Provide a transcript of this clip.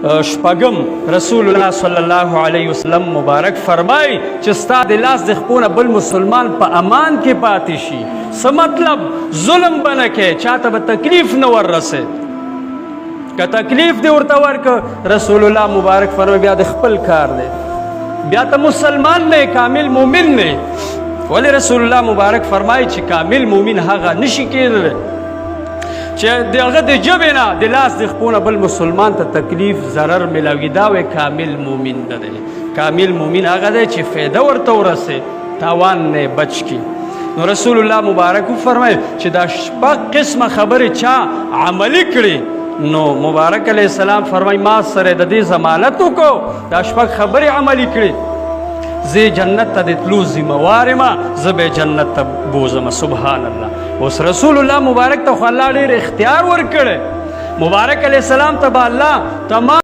شپږم رسول الله صلی الله علیه وسلم مبارک فرمای چې ستا د لاس د خپونه بل مسلمان په امان کې پاتې شي. څه مطلب؟ ظلم به نه کوې، چاته به تکلیف نه وررسې. که تکلیف دې ورته ورکړه رسول الله مبارک فرمای بیا د خپل کار دی، بیا ته مسلمان نه کامل مومن نه. ولې رسول الله مبارک فرمای چې کامل مومن هغه نشي کېدلی چې د هغه د ژبې نه د لاس د خپونه بل مسلمان ته تکلیف ضرر میلاوي. دا وی کامل مومن نه دی. کامل مومن هغه دی چې فایده ورته ورسې، تاوان نه بچ کی. نو رسول الله مبارک فرمایي چې دا شپږ قسمه خبرې چا عملي کړي نو مبارک علیه السلام فرمایي ما سره د دې ضمانت وکړو دا شپږ خبرې عملي کړي زه جنت ته د تلو ذمهوار یم، زه به جنت ته بوځم. سبحان الله. اوس رسول الله مبارک ته خو الله ډېر اختیار ورکړی. مبارک علیه السلام ته به الله تمام